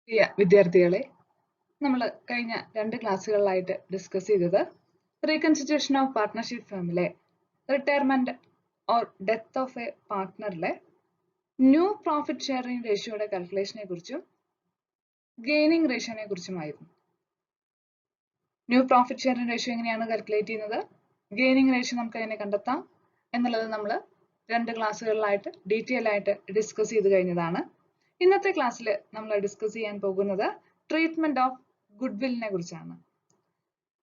പ്രിയ വിദ്യാർത്ഥികളെ, നമ്മൾ കഴിഞ്ഞ 2 ക്ലാസ്സുകളിലായിട്ട് ഡിസ്കസ് ചെയ്തത് റീകൺസ്റ്റിറ്റ്യൂഷൻ ഓഫ് പാർട്ട്ണർഷിപ്പ് ഫേമിലെ retirement or death of a പാർട്ട്ണറിലെ ന്യൂ പ്രോഫിറ്റ് ഷെയറിംഗ് റേഷ്യോയുടെ കാൽക്കുലേഷനെ കുറിച്ചും ഗെയിനിങ് റേഷ്യോനെ കുറിച്ചുമായിരുന്നു. ന്യൂ പ്രോഫിറ്റ് ഷെയറിംഗ് റേഷ്യോ എങ്ങനെയാണ് കാൽക്കുലേറ്റ് ചെയ്യുന്നത്, ഗെയിനിങ് റേഷ്യോ നമുക്ക് എങ്ങനെ കണ്ടെത്താം എന്നുള്ളത് നമ്മൾ 2 ക്ലാസ്സുകളിലായിട്ട് ഡീറ്റെയിൽ ആയിട്ട് ഡിസ്കസ് ചെയ്ത് കഴിഞ്ഞതാണ്. ഇന്നത്തെ ക്ലാസ്സിൽ നമ്മൾ ഡിസ്കസ് ചെയ്യാൻ പോകുന്നത് ട്രീറ്റ്മെന്റ് ഓഫ് ഗുഡ്വില്ലിനെ കുറിച്ചാണ്.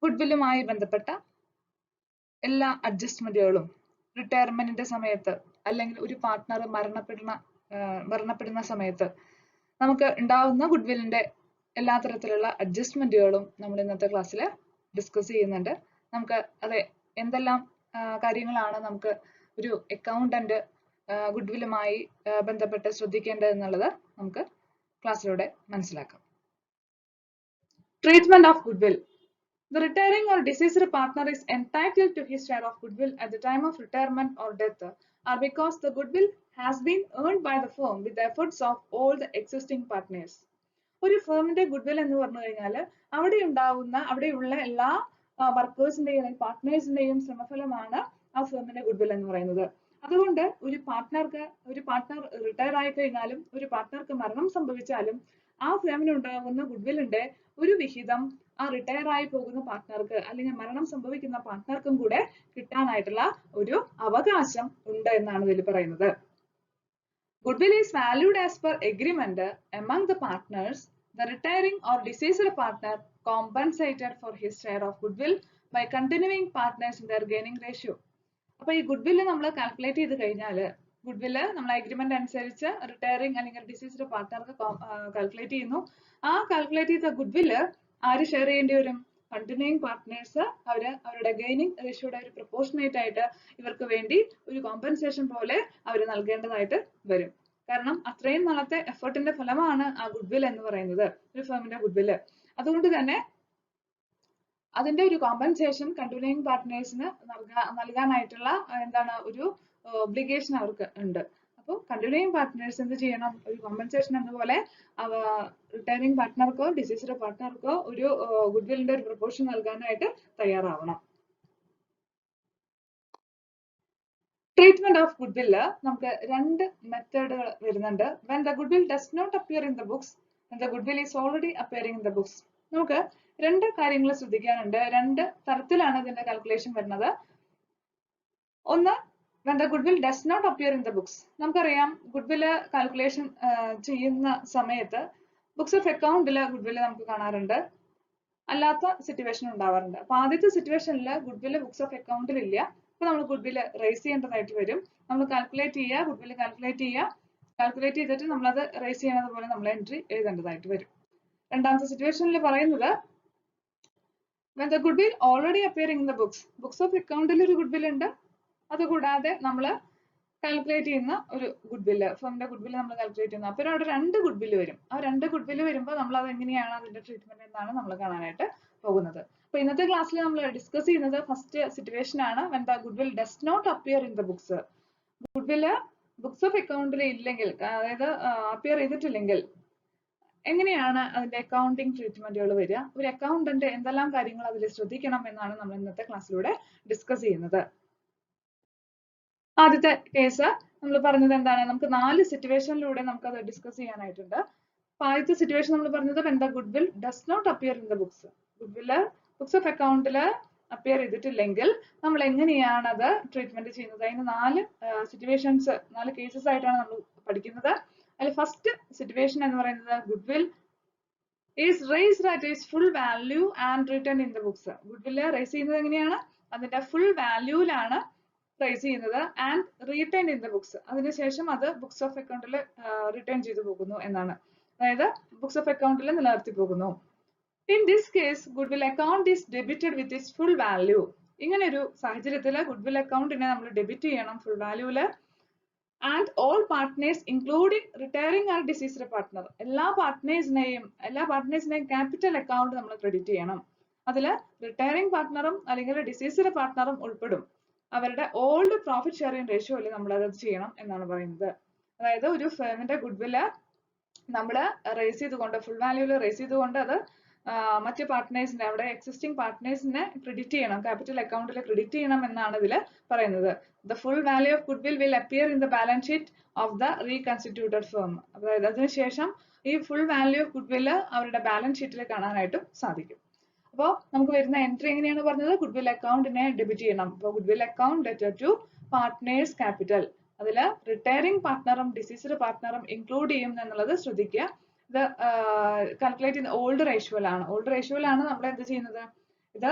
ഗുഡ്വില്ലുമായി ബന്ധപ്പെട്ട എല്ലാ അഡ്ജസ്റ്റ്മെന്റുകളും റിട്ടയർമെന്റിന്റെ സമയത്ത് അല്ലെങ്കിൽ ഒരു പാർട്ട്ണർ മരണപ്പെടുന്ന സമയത്ത് നമുക്ക് ഉണ്ടാവുന്ന ഗുഡ്വില്ലിന്റെ എല്ലാ തരത്തിലുള്ള അഡ്ജസ്റ്റ്മെന്റുകളും നമ്മൾ ഇന്നത്തെ ക്ലാസ്സിൽ ഡിസ്കസ് ചെയ്യുന്നുണ്ട്. നമുക്ക് എന്തെല്ലാം കാര്യങ്ങളാണ് നമുക്ക് ഒരു അക്കൗണ്ടന്റ് ഗുഡ്വില്ലുമായി ബന്ധപ്പെട്ട് ശ്രദ്ധിക്കേണ്ടത് എന്നുള്ളത് നമുക്ക് ക്ലാസ്സിലൂടെ മനസ്സിലാക്കാം. Treatment of goodwill. The retiring or deceased partner is entitled to his share of goodwill at the time of retirement or death or because the goodwill has been earned by the firm with the efforts of all the existing partners. ഒരു ഫേമിന്റെ goodwill എന്ന് പറഞ്ഞു കഴിഞ്ഞാൽ അവിടെയുള്ള എല്ലാ വർക്കേഴ്സിന്റെയും പാർട്ട്നേഴ്സിന്റെയും ശ്രമഫലമാണ് ആ ഫേമിന്റെ goodwill എന്ന് പറയുന്നത്. അതുകൊണ്ട് ഒരു പാർട്ട്ണർ റിട്ടയർ ആയി കഴിഞ്ഞാലും ഒരു പാർട്ട്ണർക്ക് മരണം സംഭവിച്ചാലും ആ ഫേമിന് ഉണ്ടാകുന്ന ഗുഡ്വില്ലിന്റെ ഒരു വിഹിതം ആ റിട്ടയർ ആയി പോകുന്ന പാർട്ട്ണർക്ക് അല്ലെങ്കിൽ മരണം സംഭവിക്കുന്ന പാർട്ട്ണർക്കും കൂടെ കിട്ടാനായിട്ടുള്ള ഒരു അവകാശം ഉണ്ട് എന്നാണ് ഇതിൽ പറയുന്നത്. Goodwill is valued as per agreement among the partners. The retiring or deceased partner compensated for his share of goodwill by continuing partners in their gaining ratio. അപ്പോൾ ഈ ഗുഡ്വില്ല് നമ്മൾ കാൽക്കുലേറ്റ് ചെയ്ത് കഴിഞ്ഞാൽ ഗുഡ്വില്ല് നമ്മൾ അഗ്രിമെന്റ് അനുസരിച്ച് retiring അല്ലെങ്കിൽ diseased പാർട്ട്ണർക്ക് calculate ചെയ്യുന്നു. ആ കാൽക്കുലേറ്റ് ചെയ്ത ഗുഡ്വില്ല് ആര് ഷെയർ ചെയ്യേണ്ടി വരും? കണ്ടിന്യൂയിങ് പാർട്ട്നേഴ്സ് അവരുടെ ഗെയിനിങ് റേഷ്യോയുടെ ഒരു പ്രൊപ്പോർഷനേറ്റ് ആയിട്ട് ഇവർക്ക് വേണ്ടി ഒരു കോമ്പൻസേഷൻ പോലെ അവർ നൽകേണ്ടതായിട്ട് വരും. കാരണം അത്രയും നാളത്തെ എഫേർട്ടിന്റെ ഫലമാണ് ആ ഗുഡ്വിൽ എന്ന് പറയുന്നത്, ഒരു ഫേമിന്റെ ഗുഡ്വില്ല്. അതുകൊണ്ട് തന്നെ അതിന്റെ ഒരു കോമ്പൻസേഷൻ കണ്ടിന്യൂയിങ് പാർട്ട്നേഴ്സിന് നൽകാനായിട്ടുള്ള ഒരു ഒബ്ലിഗേഷൻ അവർക്ക് ഉണ്ട്. അപ്പോൾ കണ്ടിന്യൂയിങ് പാർട്ട്നേഴ്സ് എന്ത് ചെയ്യണം? ഒരു കോമ്പൻസേഷൻ എന്നപോലെ റിട്ടയറിംഗ് പാർട്ട്ണർക്കോ ഡിസീസ്ഡ് പാർട്ട്ണർക്കോ ഒരു ഗുഡ്വില്ലിന്റെ ഒരു പ്രൊപ്പോർഷൻ നൽകാനായിട്ട് തയ്യാറാവണം. ട്രീറ്റ്മെന്റ് ഓഫ് ഗുഡ്വില്ല് നമുക്ക് 2 മെത്തേഡുകൾ വരുന്നുണ്ട്. when the goodwill does not appear in the books and the goodwill is already appearing in the books. നമുക്ക് 2 കാര്യങ്ങൾ ശ്രദ്ധിക്കാനുണ്ട്. 2 തരത്തിലാണ് ഇതിന്റെ കാൽക്കുലേഷൻ വരുന്നത്. ഒന്ന്, when the goodwill does not appear in the books. നമുക്കറിയാം goodwill calculation ചെയ്യുന്ന സമയത്ത് ബുക്സ് ഓഫ് അക്കൗണ്ടിൽ ഗുഡ്വില്ല് നമുക്ക് കാണാറുണ്ട്, അല്ലാത്ത സിറ്റുവേഷൻ ഉണ്ടാവാറുണ്ട്. അപ്പൊ ആദ്യത്തെ സിറ്റുവേഷനിൽ ഗുഡ്വില്ല് ബുക്സ് ഓഫ് അക്കൗണ്ടിൽ ഇല്ല. അപ്പൊ നമ്മൾ ഗുഡ്വില്ല് റേസ് ചെയ്യേണ്ടതായിട്ട് വരും. നമ്മൾ കാൽക്കുലേറ്റ് ചെയ്യുക, ഗുഡ്വില്ല് കാൽക്കുലേറ്റ് ചെയ്തിട്ട് നമ്മളത് റേസ് ചെയ്യണത് പോലെ നമ്മൾ എൻട്രി എഴുതേണ്ടതായിട്ട് വരും. രണ്ടാമത്തെ സിറ്റുവേഷനിൽ പറയുന്നത് when the goodwill already appearing in the books of അക്കൗണ്ടിൽ ഒരു ഗുഡ്വില്ല് ഉണ്ട്, അതുകൂടാതെ നമ്മൾ കാൽക്കുലേറ്റ് ചെയ്യുന്ന ഒരു ഗുഡ്വില്ല്, ഫേമിന്റെ ഗുഡ്വില്ല് നമ്മൾ കാൽക്കുലേറ്റ് ചെയ്യുന്നു. അപ്പോൾ അവിടെ 2 ഗുഡ്വില്ല് വരും. ആ 2 ഗുഡ്വില്ല് വരുമ്പോൾ നമ്മൾ അത് എങ്ങനെയാണ് അതിന്റെ ട്രീറ്റ്മെന്റ് എന്നാണ് നമ്മൾ കാണാനായിട്ട് പോകുന്നത്. അപ്പൊ ഇന്നത്തെ ക്ലാസ്സിൽ നമ്മൾ ഡിസ്കസ് ചെയ്യുന്നത് ഫസ്റ്റ് സിറ്റുവേഷൻ ആണ്, when the goodwill does not appear in the books. Goodwill books of അക്കൗണ്ടിൽ ഇല്ലെങ്കിൽ, അതായത് അപ്പിയർ ചെയ്തിട്ടില്ലെങ്കിൽ എങ്ങനെയാണ് അതിന്റെ അക്കൗണ്ടിങ് ട്രീറ്റ്മെന്റുകൾ വരിക, ഒരു അക്കൗണ്ടന്റ് എന്തെല്ലാം കാര്യങ്ങൾ അതിൽ ശ്രദ്ധിക്കണം എന്നാണ് നമ്മൾ ഇന്നത്തെ ക്ലാസ്സിലൂടെ ഡിസ്കസ് ചെയ്യുന്നത്. ആദ്യത്തെ കേസ് നമ്മൾ പറഞ്ഞത് എന്താണ്? നമുക്ക് 4 സിറ്റുവേഷനിലൂടെ നമുക്ക് അത് ഡിസ്കസ് ചെയ്യാനായിട്ടുണ്ട്. ആദ്യത്തെ സിറ്റുവേഷൻ നമ്മൾ പറഞ്ഞത് when the goodwill does not appear in the books. Goodwill books of അക്കൗണ്ടിൽ അപ്പിയർ ചെയ്തിട്ടില്ലെങ്കിൽ നമ്മൾ എങ്ങനെയാണ് അത് ട്രീറ്റ്മെന്റ് ചെയ്യുന്നത്? അതിന് 4 സിറ്റുവേഷൻസ്, 4 കേസസ് ആയിട്ടാണ് നമ്മൾ പഠിക്കുന്നത്. അതിൽ ഫസ്റ്റ് സിറ്റുവേഷൻ എന്ന് പറയുന്നത് goodwill is raised at its full value and written in the books. Goodwill raise ചെയ്യുന്നത് എങ്ങനെയാണ്? അതിന്റെ ഫുൾ വാല്യൂലാണ് റേസ് ചെയ്യുന്നത്, and written in the books. അതിനുശേഷം അത് ബുക്സ് ഓഫ് അക്കൗണ്ടിൽ റിട്ടേൺ ചെയ്തു പോകുന്നു എന്നാണ്. അതായത് ബുക്സ് ഓഫ് അക്കൗണ്ടിൽ നിലനിർത്തി പോകുന്നു. In this case goodwill account is debited with its full value. ഇങ്ങനെ ഒരു സാഹചര്യത്തിൽ ഗുഡ്വിൽ അക്കൗണ്ടിനെ നമ്മൾ ഡെബിറ്റ് ചെയ്യണം ഫുൾ വാല്യൂല്. And all partners including retiring or deceased partner. എല്ലാ പാർട്ട്നേഴ്സിനെയും ക്യാപിറ്റൽ അക്കൗണ്ട് നമ്മൾ ക്രെഡിറ്റ് ചെയ്യണം. അതിൽ റിട്ടയറിംഗ് പാർട്ട്ണറും അല്ലെങ്കിൽ ഡിസീസ്ഡ് പാർട്ട്ണറും ഉൾപ്പെടും. അവരുടെ ഓൾഡ് പ്രോഫിറ്റ് ഷെയറിംഗ് റേഷ്യോയിൽ നമ്മൾ അത് ചെയ്യണം എന്നാണ് പറയുന്നത്. അതായത് ഒരു ഫേമിന്റെ ഗുഡ്വില്ല് നമ്മൾ റേസ് ചെയ്തുകൊണ്ട് ഫുൾ വാല്യൂവിൽ റേസ് ചെയ്തുകൊണ്ട് അത് മറ്റ് പാർട്ട്നേഴ്സിന്റെ അവിടെ എക്സിസ്റ്റിംഗ് പാർട്ട്നേഴ്സിനെ ക്രെഡിറ്റ് ചെയ്യണം, ക്യാപിറ്റൽ അക്കൗണ്ടിൽ ക്രെഡിറ്റ് ചെയ്യണം എന്നാണ് ഇതിൽ പറയുന്നത്. The full value of goodwill appear in the balance sheet of the reconstituted firm. അതായത് അതിനുശേഷം ഈ full value of goodwill അവരുടെ ബാലൻസ് ഷീറ്റിൽ കാണാനായിട്ടും സാധിക്കും. അപ്പോൾ നമുക്ക് വരുന്ന എൻട്രി എങ്ങനെയാണ് പറഞ്ഞത്? ഗുഡ് വിൽ അക്കൗണ്ടിനെ ഡെബിറ്റ് ചെയ്യണം. അപ്പോൾ goodwill account debtor to partners capital, അതിൽ റിട്ടയറിംഗ് പാർട്ട്ണറും ഡിസീസ്ഡ് പാർട്ട്ണറും ഇൻക്ലൂഡ് ചെയ്യും എന്നുള്ളത് ശ്രദ്ധിക്കുക. ഇത് കാൽക്കുലേറ്റ് ചെയ്യുന്ന ഓൾഡ് റേഷ്യോയിലാണ്. ഓൾഡ് റേഷ്യോയിലാണ് നമ്മൾ എന്ത് ചെയ്യുന്നത്? ഇത്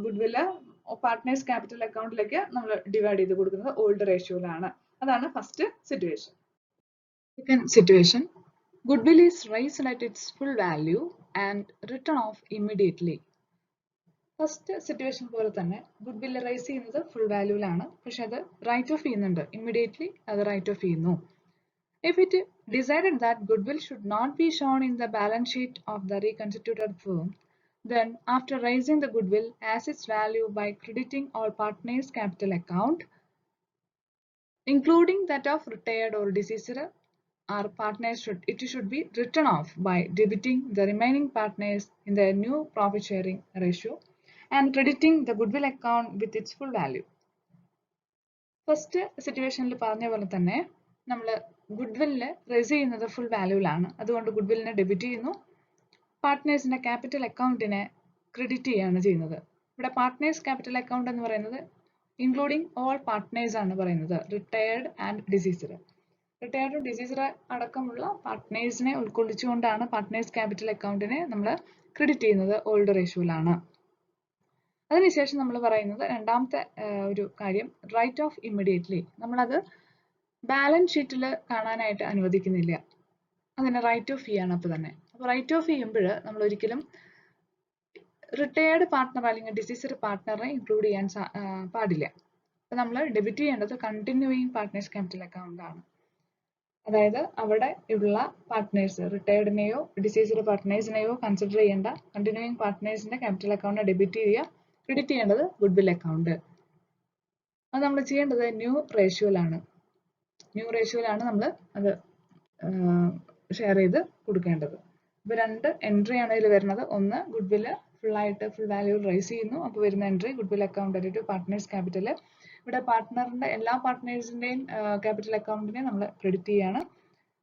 ഗുഡ് വില് പാർട്ട്നേഴ്സ് ക്യാപിറ്റൽ അക്കൗണ്ടിലേക്ക് നമ്മൾ ഡിവൈഡ് ചെയ്ത് കൊടുക്കുന്നത് ഓൾഡ് റേഷ്യോയിലാണ്. അതാണ് first situation. Second situation, goodwill is raised at its full value and written off immediately. First situation പോലെ തന്നെ ഗുഡ് വിൽ റൈസ് ചെയ്യുന്നത് ഫുൾ വാല്യൂലാണ്, പക്ഷെ അത് റൈറ്റ് ഓഫ് ചെയ്യുന്നുണ്ട്. ഇമ്മീഡിയറ്റ്ലി അത് റൈറ്റ് ഓഫ് ചെയ്യുന്നു. If it decided that goodwill should not be shown in the balance sheet of the reconstituted firm, then after raising the goodwill as its value by crediting all partners' capital account, including that of retired or deceased our partners, it should be written off by debiting the remaining partners in the new profit sharing ratio and crediting the goodwill account with its full value. First സിറ്റുവേഷനിൽ പറഞ്ഞ പോലെ തന്നെ നമ്മൾ ഗുഡ്വില്ലിന് raise ചെയ്യുന്നത് full വാല്യൂലാണ്, അതുകൊണ്ട് ഗുഡ്വില്ലിനെ debit ചെയ്യുന്നു. പാർട്ട്നേഴ്സിന്റെ capital അക്കൗണ്ടിനെ credit ചെയ്യുകയാണ് ചെയ്യുന്നത്. ഇവിടെ പാർട്ട്നേഴ്സ് ക്യാപിറ്റൽ അക്കൗണ്ട് എന്ന് പറയുന്നത് ഇൻക്ലൂഡിങ് ഓൾ പാർട്ട്നേഴ്സ് ആണ് പറയുന്നത്, retired and diseased. Retired diseased അടക്കമുള്ള പാർട്ട്നേഴ്സിനെ ഉൾക്കൊള്ളിച്ചുകൊണ്ടാണ് പാർട്ട്നേഴ്സ് ക്യാപിറ്റൽ അക്കൗണ്ടിനെ നമ്മൾ ക്രെഡിറ്റ് ചെയ്യുന്നത് ഓൾഡ് റേഷ്യോയിലാണ്. അതിനുശേഷം നമ്മൾ പറയുന്നത് രണ്ടാമത്തെ ഒരു കാര്യം, റൈറ്റ് ഓഫ് ഇമ്മീഡിയറ്റ്ലി. നമ്മളത് ബാലൻസ് ഷീറ്റിൽ കാണാനായിട്ട് അനുവദിക്കുന്നില്ല, അതിനെ റൈറ്റ് ഓഫ് ചെയ്യാണ് അപ്പോൾ തന്നെ. അപ്പോൾ റൈറ്റ് ഓഫ് ചെയ്യുമ്പോൾ നമ്മൾ ഒരിക്കലും റിട്ടയർഡ് പാർട്ട്ണർ അല്ലെങ്കിൽ ഡിസീസ്ഡ് പാർട്ട്ണറെ ഇൻക്ലൂഡ് ചെയ്യാൻ പാടില്ല. അപ്പോൾ നമ്മൾ ഡെബിറ്റ് ചെയ്യേണ്ടത് കണ്ടിന്യൂയിങ് പാർട്ട്നേഴ്സ് ക്യാപിറ്റൽ അക്കൗണ്ട് ആണ്. അതായത് അവിടെ ഉള്ള പാർട്ട്നേഴ്സ്, റിട്ടയർഡിനെയോ ഡിസീസ്ഡ് പാർട്ട്നേഴ്സിനെയോ കൺസിഡർ ചെയ്യേണ്ട കണ്ടിന്യൂയിങ് പാർട്ട്നേഴ്സിന്റെ ക്യാപിറ്റൽ അക്കൗണ്ടിനെ ഡെബിറ്റ് ചെയ്യുക. ക്രെഡിറ്റ് ചെയ്യേണ്ടത് ഗുഡ് വിൽ അക്കൗണ്ട്. അത് നമ്മൾ ചെയ്യേണ്ടത് ന്യൂ റേഷ്യോയിലാണ്. ന്യൂ റേഷ്യോയിലാണ് നമ്മൾ അത് ഷെയർ ചെയ്ത് കൊടുക്കേണ്ടത്. ഇപ്പോൾ രണ്ട് എൻട്രി ആണ് ഇതിൽ വരുന്നത്. ഒന്ന് ഗുഡ് വില് ഫുള്ളായിട്ട് ഫുൾ വാല്യൂ റൈസ് ചെയ്യുന്നു, അപ്പോൾ വരുന്ന entry goodwill account to partners capital. ഇവിടെ പാർട്ട്ണറിന്റെ എല്ലാ പാർട്ട്നേഴ്സിന്റെയും ക്യാപിറ്റൽ അക്കൗണ്ടിനെ നമ്മൾ ക്രെഡിറ്റ് ചെയ്യാണ്.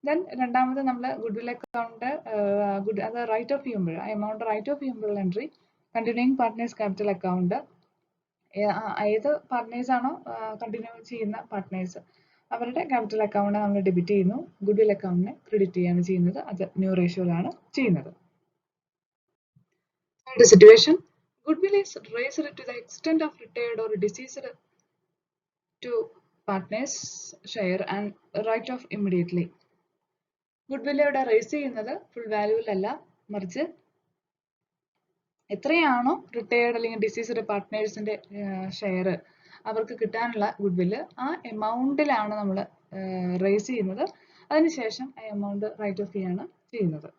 ദെൻ രണ്ടാമത് നമ്മൾ ഗുഡ് വിൽ അക്കൗണ്ട് അത് റൈറ്റ് ഓഫ് ചെയ്യുമ്പോൾ, ആ എമൗണ്ട് റൈറ്റ് ഓഫ് ചെയ്യുമ്പോഴുള്ള entry continuing partners capital account. ഏത് പാർട്ട്നേഴ്സ് ആണോ കണ്ടിന്യൂ ചെയ്യുന്ന പാർട്ട്നേഴ്സ് അവരുടെ ക്യാപിറ്റൽ അക്കൗണ്ട് നമ്മൾ ഡെബിറ്റ് ചെയ്യുന്നു, ഗുഡ് വിൽ അക്കൗണ്ടിനെ ക്രെഡിറ്റ് ചെയ്യാണ് ചെയ്യുന്നത്. അത് ന്യൂ റേഷ്യോയിലാണ് ചെയ്യുന്നത്. Third situation, goodwill is raised to the extent of retired or deceased to partners share and write off immediately. Goodwill ഇവിടെ റേസ് ചെയ്യുന്നത് ഫുൾ വാല്യൂവിലല്ല, മറിച്ച് എത്രയാണോ റിട്ടയർഡ് അല്ലെങ്കിൽ ഡിസീസ്ഡ് പാർട്ട്നേഴ്സിന്റെ ഷെയർ അവർക്ക് കിട്ടാനുള്ള ഗുഡ്വില്ല്, ആ എമൗണ്ടിലാണ് നമ്മൾ റേസ് ചെയ്യുന്നത്. അതിനുശേഷം ആ എമൗണ്ട് റൈറ്റ് ഓഫ് ചെയ്യാണ് ചെയ്യുന്നത്.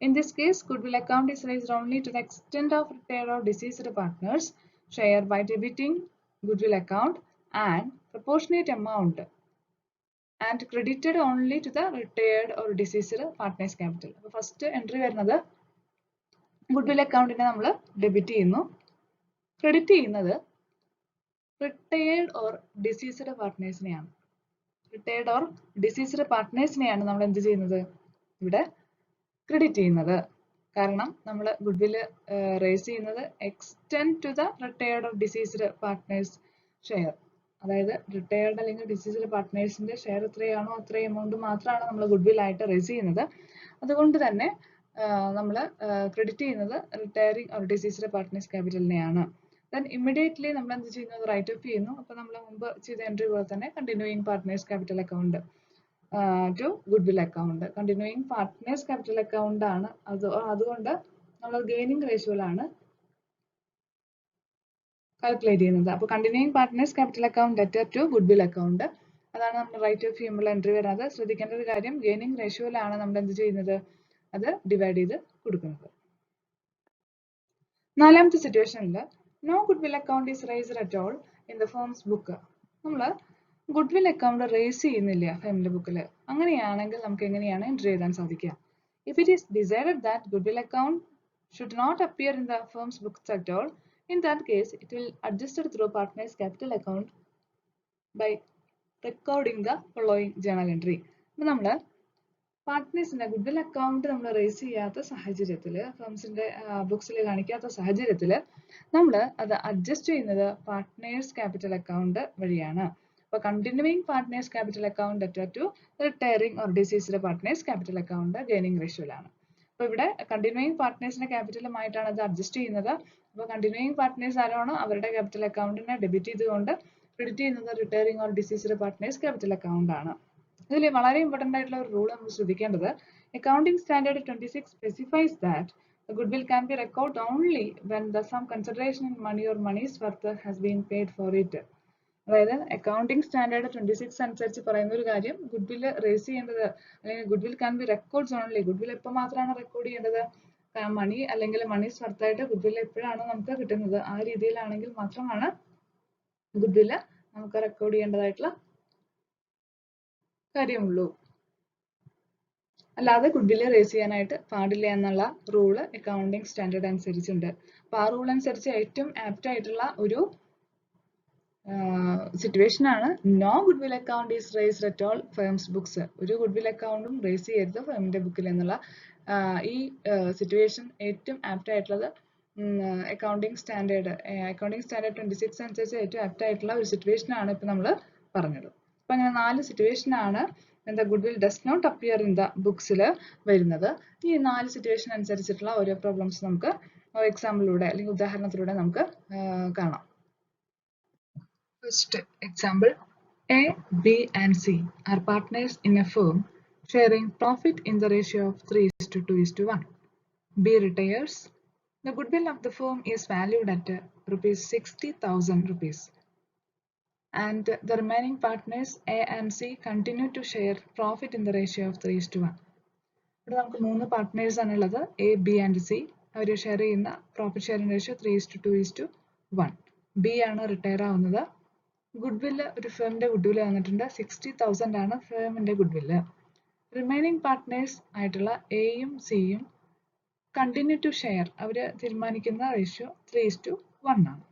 In this case, goodwill account is raised only to the extent of retired or deceased partners share by debiting goodwill account and proportionate amount and credited only to the retired or deceased partners capital. First entry വരുന്നത് goodwill അക്കൗണ്ടിനെ നമ്മൾ debit ചെയ്യുന്നു, credit ചെയ്യുന്നത് retired or deceased പാർട്ട്നേഴ്സിനെയാണ്. Retired or deceased പാർട്ട്നേഴ്സിനെയാണ് നമ്മൾ എന്ത് ചെയ്യുന്നത്? ഇവിടെ ക്രെഡിറ്റ് ചെയ്യുന്നത്. കാരണം നമ്മൾ ഗുഡ്വിൽ റേസ് ചെയ്യുന്നത് extend to the retired or deceased partners share. അതായത് റിട്ടയർഡ് അല്ലെങ്കിൽ ഡിസീസ്ഡ് പാർട്ട്നേഴ്സിന്റെ ഷെയർ എത്രയാണോ അത്രയും എമൗണ്ട് മാത്രമാണ് നമ്മൾ ഗുഡ്വിൽ ആയിട്ട് റേസ് ചെയ്യുന്നത്. അതുകൊണ്ട് തന്നെ നമ്മൾ ക്രെഡിറ്റ് ചെയ്യുന്നത് റിട്ടയറിംഗ് ഓർ ഡിസീസ്ഡ് പാർട്ട്നേഴ്സ് ക്യാപിറ്റലിനെയാണ്. ദെൻ ഇമ്മീഡിയറ്റ്ലി നമ്മൾ എന്ത് ചെയ്യുന്നത്? റൈറ്റ് ഓഫ് ചെയ്യുന്നു. അപ്പോൾ നമ്മൾ മുമ്പ് ചെയ്ത എൻട്രി പോലെ തന്നെ continuing partners capital account to goodwill account. Continuing partners capital account ആണ്, അതുകൊണ്ട് നമ്മൾ ഗെയിനിങ് റേഷ്യോയിലാണ് കാൽക്കുലേറ്റ് ചെയ്യുന്നത്. അപ്പോൾ continuing partners capital account debtor to goodwill account, അതാണ് നമ്മൾ റൈറ്റ് ഓഫ് ചെയ്യുമ്പോൾ എൻട്രി വരുന്നത്. ശ്രദ്ധിക്കേണ്ട ഒരു കാര്യം, ഗെയിനിങ് റേഷ്യോയിലാണ് നമ്മൾ എന്ത് ചെയ്യുന്നത്? അത് ഡിവൈഡ് ചെയ്ത് കൊടുക്കുന്നത്. നാലാമത്തെ സിറ്റുവേഷനിൽ no goodwill account is raised at all in the firm's book. നമ്മൾ ഗുഡ്വിൽ അക്കൗണ്ട് റേസ് ചെയ്യുന്നില്ല ഫേമിന്റെ ബുക്കിൽ. അങ്ങനെയാണെങ്കിൽ നമുക്ക് എങ്ങനെയാണ് എൻട്രി എഴുതാൻ സാധിക്കുക? If it is decided that goodwill account should not appear in the firm's books at all, in that case, it will adjust it through partner's capital account by recording the following journal entry. അപ്പോൾ നമ്മൾ പാർട്ട്നേഴ്സിന്റെ goodwill account നമ്മൾ raise ചെയ്യാത്ത സാഹചര്യത്തിൽ, ഫേംസിന്റെ ബുക്സിൽ കാണിക്കാത്ത സാഹചര്യത്തിൽ നമ്മൾ അത് adjust ചെയ്യുന്നത് പാർട്ട്നേഴ്സ് ക്യാപിറ്റൽ അക്കൗണ്ട് വഴിയാണ്. അപ്പോൾ continuing partners capital account debtor to retiring or deceased partners capital account gaining റേഷ്യോയിലാണ്. അപ്പോൾ ഇവിടെ കണ്ടിന്യൂയിങ് പാർട്ട്നേഴ്സിന്റെ ക്യാപിറ്റലുമായിട്ടാണ് അത് അഡ്ജസ്റ്റ് ചെയ്യുന്നത്. അപ്പോൾ കണ്ടിന്യൂയിങ് പാർട്ട്നേഴ്സ് ആരാണോ അവരുടെ ക്യാപിറ്റൽ അക്കൗണ്ടിനെ ഡെബിറ്റ് ചെയ്തുകൊണ്ട് ക്രെഡിറ്റ് ചെയ്യുന്നത് retiring or deceased partners capital account ആണ്. ഇതിൽ വളരെ ഇമ്പോർട്ടന്റ് ആയിട്ടുള്ള ഒരു റൂൾ നമ്മൾ ശ്രദ്ധിക്കേണ്ടത്, accounting standard 26 specifies that the goodwill can be recorded only when the some consideration in money or money's worth has been paid for it. അതായത് accounting standard 26 അനുസരിച്ച് പറയുന്ന ഒരു കാര്യം, ഗുഡ്വിൽ റേസ് ചെയ്യേണ്ടത് അല്ലെങ്കിൽ goodwill can be records only, goodwill എപ്പോൾ മാത്രമാണ് record ചെയ്യേണ്ടത്, മണി അല്ലെങ്കിൽ മണീസ് വർത്തായിട്ട് ഗുഡ്വിൽ എപ്പോഴാണ് നമുക്ക് കിട്ടുന്നത് ആ രീതിയിലാണെങ്കിൽ മാത്രമാണ് ഗുഡ്വിൽ നമുക്ക് റെക്കോർഡ് ചെയ്യേണ്ടതായിട്ടുള്ള കാര്യമുള്ളൂ. അല്ലാതെ ഗുഡ്വിൽ റേസ് ചെയ്യാനായിട്ട് പാടില്ല എന്നുള്ള റൂള് അക്കൗണ്ടിംഗ് സ്റ്റാൻഡേർഡ് അനുസരിച്ചുണ്ട്. അപ്പോൾ ആ റൂൾ അനുസരിച്ച് ഏറ്റവും ആപ്റ്റ് ആയിട്ടുള്ള ഒരു സിറ്റുവേഷൻ ആണ് no goodwill account is raised at all firms books. ഒരു ഗുഡ്വിൽ അക്കൗണ്ടും റേസ് ചെയ്യരുത് ഫേമിന്റെ ബുക്കിൽ എന്നുള്ള ഈ സിറ്റുവേഷൻ ഏറ്റവും ആപ്റ്റ് ആയിട്ടുള്ളത് അക്കൗണ്ടിംഗ് സ്റ്റാൻഡേർഡ് 26 അനുസരിച്ച് ഏറ്റവും ആപ്റ്റ് ആയിട്ടുള്ള ഒരു സിറ്റുവേഷൻ ആണ് ഇപ്പൊ നമ്മൾ പറഞ്ഞത്. അപ്പൊ അങ്ങനെ 4 സിറ്റുവേഷൻ ആണ് എന്താ goodwill does not appear in the ബുക്സിൽ വരുന്നത്. ഈ 4 സിറ്റുവേഷൻ അനുസരിച്ചിട്ടുള്ള ഓരോ പ്രോബ്ലംസ് നമുക്ക് എക്സാമ്പിളിലൂടെ അല്ലെങ്കിൽ ഉദാഹരണത്തിലൂടെ നമുക്ക് കാണാം. First example, A, B and C are partners in a firm sharing profit in the ratio of 3:2:1. B retires. The goodwill of the firm is valued at rupees 60,000 rupees. And the remaining partners A and C continue to share profit in the ratio of 3:1. ഇവിടെ നമുക്ക് 3 partners ആണുള്ളത്, A B and C. അവർ share ചെയ്യുന്ന profit sharing ratio 3:2:1. B ആണ് retire ആവുന്നത്. Goodwill ഒരു ഫേമിന്റെ goodwill വന്നിട്ടുണ്ട് 60,000 ആണ് ഫേമിന്റെ ഗുഡ്വില്ല്. റിമൈനിങ് പാർട്ട്നേഴ്സ് ആയിട്ടുള്ള എയും സിയും കണ്ടിന്യൂ ടു ഷെയർ, അവർ തീരുമാനിക്കുന്ന റേഷ്യോ 3:1 ആണ്.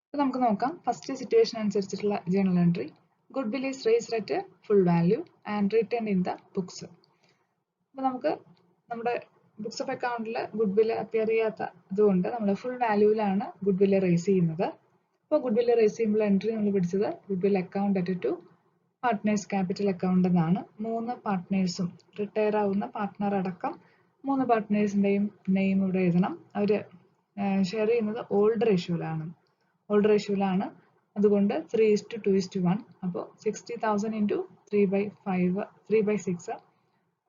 അപ്പോൾ നമുക്ക് നോക്കാം ഫസ്റ്റ് സിറ്റുവേഷൻ അനുസരിച്ചിട്ടുള്ള journal entry. Goodwill is raised at full value and written in the books. അപ്പോൾ നമുക്ക് നമ്മുടെ ബുക്സ് ഓഫ് അക്കൗണ്ടിൽ ഗുഡ്വിൽ അപ്പിയർ ചെയ്യാത്ത അതുകൊണ്ട് നമ്മൾ ഫുൾ വാല്യൂവിലാണ് ഗുഡ്വിൽ റേസ് ചെയ്യുന്നത്. അപ്പോൾ ഗുഡ്വിൽ റേസ് ചെയ്യുമ്പോൾ എൻട്രി നമ്മൾ പിടിച്ചത് goodwill account at to partners capital account എന്നാണ്. 3 പാർട്ട്നേഴ്സും റിട്ടയർ ആവുന്ന പാർട്ട്ണർ അടക്കം 3 പാർട്ട്നേഴ്സിന്റെയും നെയിം ഇവിടെ എഴുതണം. അവർ ഷെയർ ചെയ്യുന്നത് ഓൾഡ് റേഷ്യോയിലാണ്. അതുകൊണ്ട് 3:2:1. അപ്പോൾ 60,000 into 3/6,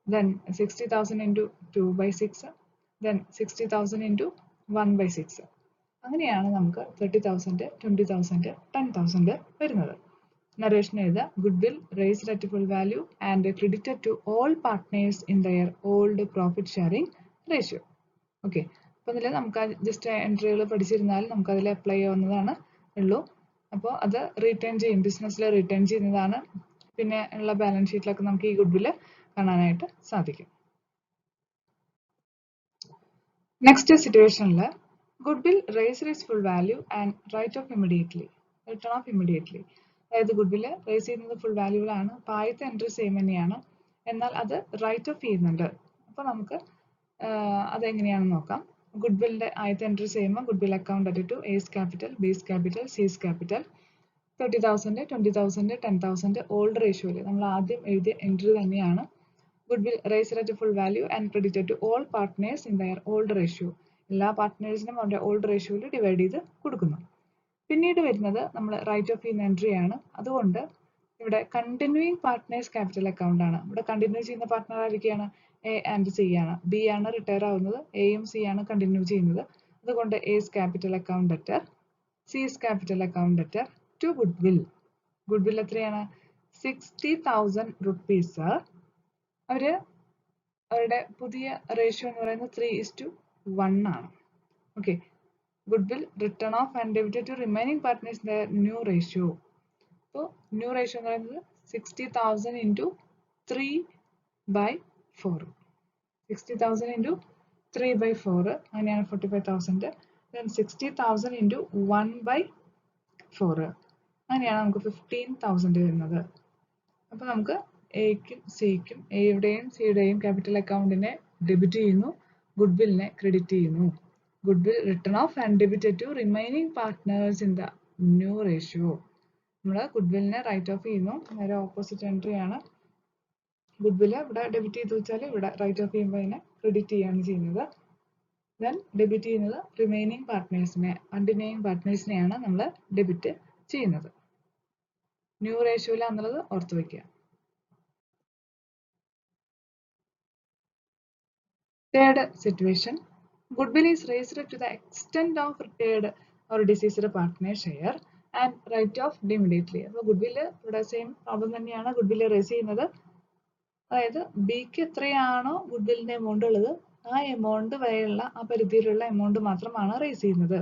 then 60,000 into 2/6, then 60,000 into 1/6. അങ്ങനെയാണ് നമുക്ക് 30,000, 20,000, 10,000 വരുന്നത്. നറേഷൻ എഴുതുക. Goodwill raised at full value and credited to all partners in their old profit sharing ratio. Okay, അപ്പോൾ ഇതിൽ നമുക്ക് ജസ്റ്റ് എൻട്രികൾ പഠിച്ചിരുന്നാൽ നമുക്ക് അതിൽ അപ്ലൈ ചെയ്യാവുന്നതാണ് ഉള്ളൂ. അപ്പോൾ അത് റിട്ടേൺ ചെയ്യും, ബിസിനസ്സിൽ റിട്ടേൺ ചെയ്യുന്നതാണ്. പിന്നെ ഉള്ള ബാലൻസ് ഷീറ്റിലൊക്കെ നമുക്ക് ഈ ഗുഡ്വിൽ കാണാനായിട്ട് സാധിക്കും. നെക്സ്റ്റ് സിറ്റുവേഷനിൽ goodwill raised it's full value and return of immediately. അതായത് ഗുഡ്വിൽ റേസ് ചെയ്യുന്നത് ഫുൾ വാല്യൂവിലാണ്. അപ്പോൾ ആദ്യത്തെ എൻട്രി സെയിം തന്നെയാണ്, എന്നാൽ അത് റൈറ്റ് ഓഫ് ചെയ്യുന്നുണ്ട്. അപ്പോൾ നമുക്ക് അതെങ്ങനെയാണെന്ന് നോക്കാം. ഗുഡ്വില്ലിന്റെ ആദ്യത്തെ എൻട്രി ചെയ്യുമ്പോൾ goodwill account at to S capital, B's capital, C's capital, 30,000, 20,000, 10,000 old റേഷ്യോയിൽ നമ്മൾ ആദ്യം എഴുതിയ എൻട്രി തന്നെയാണ്. Goodwill raised at full value and credited to all partners in their old ratio. എല്ലാ പാർട്ട്നേഴ്സിനും അവരുടെ ഓൾഡ് റേഷ്യോയിൽ ഡിവൈഡ് ചെയ്ത് കൊടുക്കുന്നു. പിന്നീട് വരുന്നത് നമ്മൾ റൈറ്റ് ഓഫ് ചെയ്യുന്ന എൻട്രി ആണ്. അതുകൊണ്ട് ഇവിടെ കണ്ടിന്യൂയിങ് പാർട്ട്നേഴ്സ് ക്യാപിറ്റൽ അക്കൗണ്ട് ആണ്. ഇവിടെ കണ്ടിന്യൂ ചെയ്യുന്ന പാർട്ട്ണർ ആയിരിക്കുകയാണ്, എ ആൻഡ് സി ആണ്. ബി ആണ് റിട്ടയർ ആവുന്നത്, എയും സി ആണ് കണ്ടിന്യൂ ചെയ്യുന്നത്. അതുകൊണ്ട് A's capital account debtor, C's capital account debtor to goodwill. Goodwill എത്രയാണ്? 60,000 റുപ്പീസ്. അവരുടെ പുതിയ റേഷ്യോ എന്ന് പറയുന്നത് 3:1 ആണ്. Okay, goodwill written off and debited to remaining partners new ratio. അപ്പോൾ ന്യൂ റേഷ്യോ എന്ന് പറയുന്നത് 60,000 into 3/4. 60,000 into 3 by 4 അങ്ങനെയാണ് 45,000. then 60,000 into 1 by 4 അങ്ങനെയാണ് നമുക്ക് 15,000 വരുന്നത്. അപ്പോൾ നമുക്ക് എയ്ക്കും സിക്കും എയുടെയും സിയുടെയും ക്യാപിറ്റൽ അക്കൗണ്ടിനെ ഡെബിറ്റ് ചെയ്യുന്നു, ഗുഡ്വില്ലിനെ ക്രെഡിറ്റ് ചെയ്യുന്നു. Goodwill written off and debited to remaining partners in the new ratio. നമ്മൾ ഗുഡ്വില്ലിനെ റൈറ്റ് ഓഫ് ചെയ്യുന്നു, നേരെ ഓപ്പോസിറ്റ് എൻട്രി ആണ്. ഗുഡ്വിൽ ഇവിടെ ഡെബിറ്റ് ചെയ്ത് വെച്ചാൽ ഇവിടെ റൈറ്റ് ഓഫ് ചെയ്യുമ്പോൾ അതിനെ ക്രെഡിറ്റ് ചെയ്യുകയാണ് ചെയ്യുന്നത്. ദെൻ ഡെബിറ്റ് ചെയ്യുന്നത് റിമൈനിങ് പാർട്ട്നേഴ്സിനെ, കണ്ടിന്യൂയിങ് പാർട്ട്നേഴ്സിനെയാണ് നമ്മൾ ഡെബിറ്റ് ചെയ്യുന്നത്. ന്യൂ റേഷ്യോയിലാന്നുള്ളത് ഓർത്ത് വയ്ക്കുക. Third situation, goodwill is raised to the extent of retired or deceased partner share and write off immediately. അപ്പോൾ goodwill ഇവിടെ സെയിം പ്രോബ്ലം തന്നെയാണ് goodwill റേസ് ചെയ്യുന്നത്. അതായത് ബിക്ക് എത്രയാണോ ഗുഡ്വില്ലിന്റെ എമൗണ്ട് ഉള്ളത് ആ എമൗണ്ട് വരെയുള്ള ആ പരിധിയിലുള്ള എമൗണ്ട് മാത്രമാണ് റേസ് ചെയ്യുന്നത്.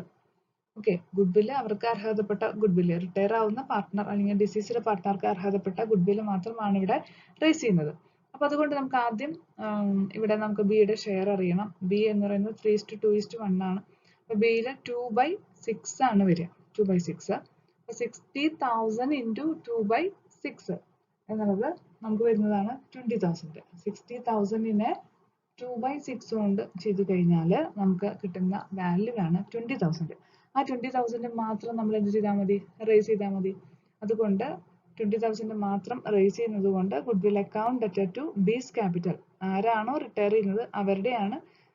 ഓക്കെ, ഗുഡ്വില്ല് അവർക്ക് അർഹതപ്പെട്ട ഗുഡ്വില്ല്, റിട്ടയർ ആവുന്ന പാർട്ട്ണർ അല്ലെങ്കിൽ ഡിസീസ്ഡ് പാർട്ട്ണർക്ക് അർഹതപ്പെട്ട ഗുഡ്വില്ല് മാത്രമാണ് ഇവിടെ റേസ് ചെയ്യുന്നത്. അപ്പൊ അതുകൊണ്ട് നമുക്ക് ആദ്യം ഇവിടെ നമുക്ക് ബിയുടെ ഷെയർ അറിയണം. ബി എന്ന് പറയുന്നത് 3:2:1 ആണ്. അപ്പൊ ബിയില് 2/6 ആണ് വരിക. 2/6. അപ്പൊ 60,000 into 2/6 എന്നുള്ളത് നമുക്ക് വരുന്നതാണ് 20,000. 60,000നെ 2/6 കൊണ്ട് ചെയ്ത് കഴിഞ്ഞാൽ നമുക്ക് കിട്ടുന്ന വാല്യൂ ആണ് 20,000. ആ 20,000 മാത്രം നമ്മൾ എന്ത് ചെയ്താൽ മതി, റേസ് ചെയ്താൽ മതി. അതുകൊണ്ട് 20,000 മാത്രം റേസ് ചെയ്യുന്നത് കൊണ്ട് ഗുഡ്വിൽ അക്കൗണ്ട് ഡെറ്റഡ് ടു ബീസ് ക്യാപിറ്റൽ, ആരാണോ റിട്ടയർ ചെയ്യുന്നത്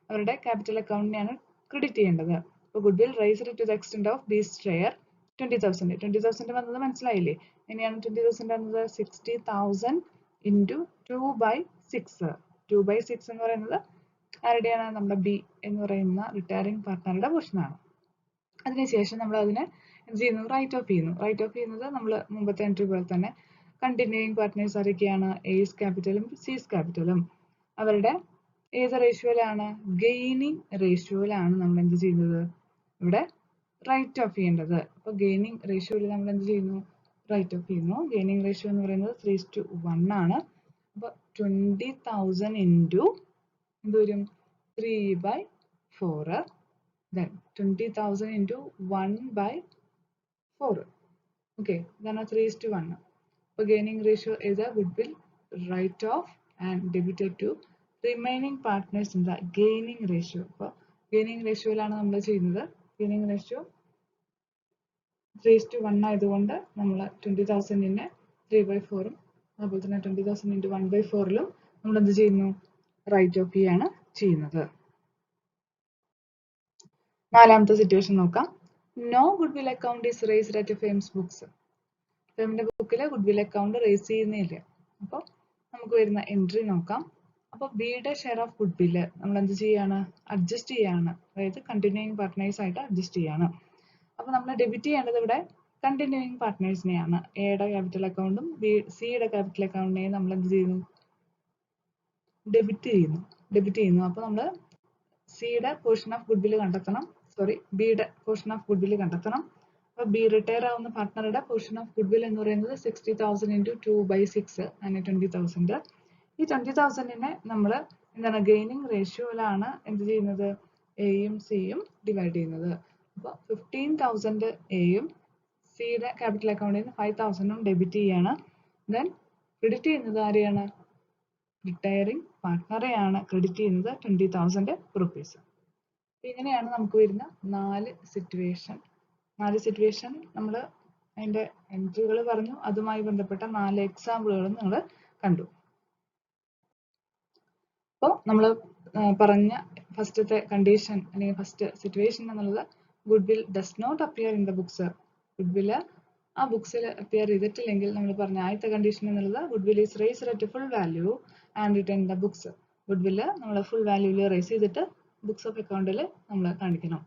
അവരുടെ ക്യാപിറ്റൽ അക്കൗണ്ടിനെയാണ് ക്രെഡിറ്റ് ചെയ്യേണ്ടത്. അപ്പോൾ goodwill raised to the extent of B's share 20,000. 20,000 വന്നത് മനസ്സിലായില്ലേ? എങ്ങനെയാണ് 20,000 വന്നത്? 60,000 into 2/6. 2/6 എന്ന് പറയുന്നത് ആരുടെയാണ്? നമ്മുടെ ബി എന്ന് പറയുന്ന റിട്ടയറിംഗ് പാർട്ട്ണറുടെ പോർഷനാണ്. അതിനുശേഷം നമ്മൾ അതിനെ എന്ത് ചെയ്യുന്നു? റൈറ്റ് ഓഫ് ചെയ്യുന്നു. റൈറ്റ് ഓഫ് ചെയ്യുന്നത് നമ്മൾ മുമ്പത്തെ എൻട്രി പോലെ തന്നെ കണ്ടിന്യൂയിങ് പാർട്ട്നേഴ്സ് ആരൊക്കെയാണ്? എസ് ക്യാപിറ്റലും സീസ് ക്യാപിറ്റലും. അവരുടെ ഏത് റേഷ്യോയിലാണ്? ഗെയിനിങ് റേഷ്യോയിലാണ് നമ്മൾ എന്ത് ചെയ്യുന്നത്? ഇവിടെ റൈറ്റ് ഓഫ് ചെയ്യേണ്ടത്. അപ്പോൾ ഗെയിനിങ് റേഷ്യോയിൽ നമ്മൾ എന്ത് ചെയ്യുന്നു? റൈറ്റ് ഓഫ് ചെയ്യുന്നു. ഗെയിനിങ് റേഷ്യോ എന്ന് പറയുന്നത് 3:1 ആണ്. അപ്പോൾ 20,000 into എന്ത് വരും? 3/4. then 20,000 into 1/4. okay, then 3:1. അപ്പോൾ gaining ratio is a goodwill write off and debited to remaining partners in the gaining ratio. അപ്പോൾ gaining ratioയിലാണ് നമ്മൾ ചെയ്യുന്നത്. gaining ratio 3:1 ആയതുകൊണ്ട് നമ്മൾ 20,000നെ 3/4ഉം അതുപോലെ തന്നെ 20,000 into 1/4ലും നമ്മൾ എന്ത് ചെയ്യുന്നു? റൈറ്റ് ഓഫ് ചെയ്യാണ് ചെയ്യുന്നത്. നാലാമത്തെ സിറ്റുവേഷൻ നോക്കാം. No goodwill account is raised at firm's books. ഫേമിന്റെ ബുക്കിൽ ഗുഡ്വിൽ അക്കൗണ്ട് റേസ് ചെയ്യുന്നില്ല. അപ്പോൾ നമുക്ക് വരുന്ന എൻട്രി നോക്കാം. അപ്പോൾ ബിയുടെ ഷെയർ ഓഫ് ഗുഡ്വില് നമ്മൾ എന്ത് ചെയ്യാണ്? അഡ്ജസ്റ്റ് ചെയ്യാണ്. അതായത് കണ്ടിന്യൂയിങ് പാർട്ട്നേഴ്സ് ആയിട്ട് അഡ്ജസ്റ്റ് ചെയ്യാണ്. അപ്പോൾ നമ്മൾ ഡെബിറ്റ് ചെയ്യേണ്ടത് ഇവിടെ കണ്ടിന്യൂയിങ് പാർട്ട്നേഴ്സിനെയാണ്. എയുടെ ക്യാപിറ്റൽ അക്കൗണ്ടും സിയുടെ ക്യാപിറ്റൽ അക്കൗണ്ടിനെയും നമ്മൾ എന്ത് ചെയ്യുന്നു? ഡെബിറ്റ് ചെയ്യുന്നു. അപ്പോൾ നമ്മൾ സിയുടെ പോർഷൻ ഓഫ് ഗുഡ്വിൽ കണ്ടെത്തണം. ബിയുടെ പോർഷൻ ഓഫ് ഗുഡ്വിൽ കണ്ടെത്തണം. അപ്പോൾ ബി റിട്ടയർ ആവുന്ന പാർട്ട്ണറുടെ പോർഷൻ ഓഫ് ഗുഡ്വിൽ എന്ന് പറയുന്നത് 60,000 into 2/6 അങ്ങനെ 20,000. ഈ 20,000നെ നമ്മൾ എന്താണ്? ഗെയിനിങ് റേഷ്യോയിലാണ് എന്ത് ചെയ്യുന്നത്? എയും സിയും ഡിവൈഡ് ചെയ്യുന്നത്. അപ്പോൾ 15,000 എയും സിയുടെ ക്യാപിറ്റൽ അക്കൗണ്ടിൽ നിന്ന് 5,000ഉം ഡെബിറ്റ് ചെയ്യാണ്. ദെൻ ക്രെഡിറ്റ് ചെയ്യുന്നത് ആരെയാണ്? റിട്ടയറിംഗ് പാർട്ട്ണറെയാണ് ക്രെഡിറ്റ് ചെയ്യുന്നത് 20,000 rupees. ഇങ്ങനെയാണ് നമുക്ക് വരുന്ന 4 സിറ്റുവേഷൻ. നമ്മൾ അതിന്റെ എൻട്രികൾ പറഞ്ഞു, അതുമായി ബന്ധപ്പെട്ട 4 എക്സാമ്പിളുകളും നിങ്ങൾ കണ്ടു. അപ്പോൾ നമ്മൾ പറഞ്ഞ ഫസ്റ്റത്തെ കണ്ടീഷൻ അല്ലെങ്കിൽ ഫസ്റ്റ് സിറ്റുവേഷൻ എന്നുള്ളത് goodwill does not appear in the books. Goodwill ആ ബുക്സിൽ അപ്പിയർ ചെയ്തിട്ടില്ലെങ്കിൽ നമ്മൾ പറഞ്ഞ ആദ്യത്തെ കണ്ടീഷൻ എന്നുള്ളത് goodwill is raised at full value and written in the books. Goodwill നമ്മൾ ഫുൾ വാല്യൂവിൽ റേസ് ചെയ്തിട്ട് ബുക്സ് ഓഫ് അക്കൗണ്ടിൽ നമ്മൾ കാണിക്കണം.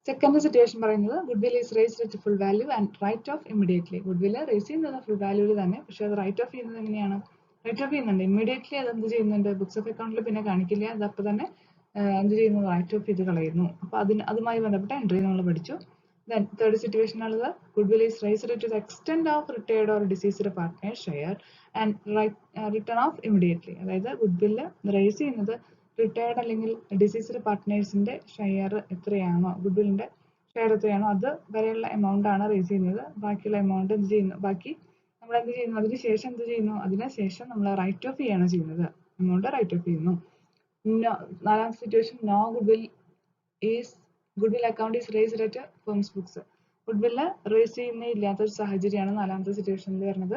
സെക്കൻഡ് സിറ്റുവേഷൻ പറയുന്നത് goodwill is raised at full value and write off immediately. Goodwill raise ചെയ്യുന്നത് full വാല്യൂവിൽ തന്നെ, പക്ഷെ അത് റൈറ്റ് ഓഫ് ചെയ്യുന്നത് എങ്ങനെയാണ്? റൈറ്റ് ഓഫ് ചെയ്യുന്നുണ്ട് ഇമ്മീഡിയറ്റ്ലി. അത് എന്ത് ചെയ്യുന്നുണ്ട്? ബുക്സ് ഓഫ് അക്കൗണ്ടിൽ പിന്നെ കാണിക്കില്ല. അത് അപ്പോൾ തന്നെ എന്ത് ചെയ്യുന്നു? റൈറ്റ് ഓഫ് ചെയ്ത് കളയുന്നു. അപ്പോൾ അതുമായി ബന്ധപ്പെട്ട എൻട്രി നമ്മൾ പഠിച്ചു. Then third situation is the goodwill is raised to the extent of retired or deceased partner share and written off immediately. അതായത് goodwill raise ചെയ്യുന്നത് retired അല്ലെങ്കിൽ deceased partnersന്റെ ഷെയർ എത്രയാണോ goodwillന്റെ ഷെയർ എത്രയാണോ അത് വരെയുള്ള എമൗണ്ട് ആണ് റേസ് ചെയ്യുന്നത്. ബാക്കിയുള്ള എമൗണ്ട് എന്ത് ചെയ്യുന്നു, ബാക്കി നമ്മൾ എന്ത് ചെയ്യുന്നു, അതിന് ശേഷം എന്ത് ചെയ്യുന്നു, അതിന് ശേഷം നമ്മൾ റൈറ്റ് ഓഫ് ചെയ്യാണ് ചെയ്യുന്നത്, എമൗണ്ട് റൈറ്റ് ഓഫ് ചെയ്യുന്നു. നാലാമത്തെ situation no goodwill account is raised at firm's books. goodwill raise ചെയ്യുന്നേ ഇല്ലാത്ത ഒരു സാഹചര്യമാണ് നാലാമത്തെ സിറ്റുവേഷനിൽ വരുന്നത്.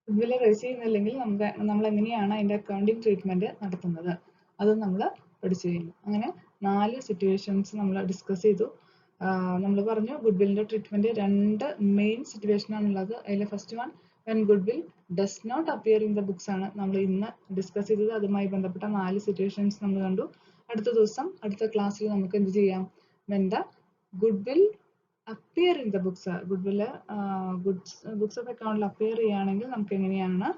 goodwill റേസ് ചെയ്യുന്നില്ലെങ്കിൽ നമ്മൾ എങ്ങനെയാണ് അതിന്റെ അക്കൗണ്ടിങ് ട്രീറ്റ്മെന്റ് നടത്തുന്നത് അത് നമ്മൾ പഠിച്ചു കഴിഞ്ഞു. അങ്ങനെ 4 സിറ്റുവേഷൻസ് നമ്മൾ ഡിസ്കസ് ചെയ്തു. നമ്മൾ പറഞ്ഞു ഗുഡ്വില്ലിന്റെ ട്രീറ്റ്മെന്റ് 2 മെയിൻ സിറ്റുവേഷൻ ആണുള്ളത്. അതിൽ first one when goodwill does not appear in the books ആണ് നമ്മൾ ഇന്ന് ഡിസ്കസ് ചെയ്തത്. അതുമായി ബന്ധപ്പെട്ട 4 സിറ്റുവേഷൻസ് നമ്മൾ കണ്ടു. അടുത്ത ദിവസം അടുത്ത ക്ലാസ്സിൽ നമുക്ക് എന്ത് ചെയ്യാം, when the goodwill appear in the books, goodwill books of account appear ചെയ്യുകയാണെങ്കിൽ നമുക്ക് എങ്ങനെയാണ്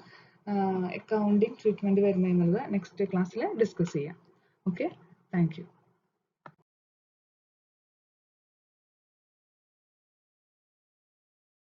അക്കൗണ്ടിങ് ട്രീറ്റ്മെന്റ് വരുന്നത് എന്നുള്ളത് നെക്സ്റ്റ് ക്ലാസ്സിൽ ഡിസ്കസ് ചെയ്യാം. Okay, thank you.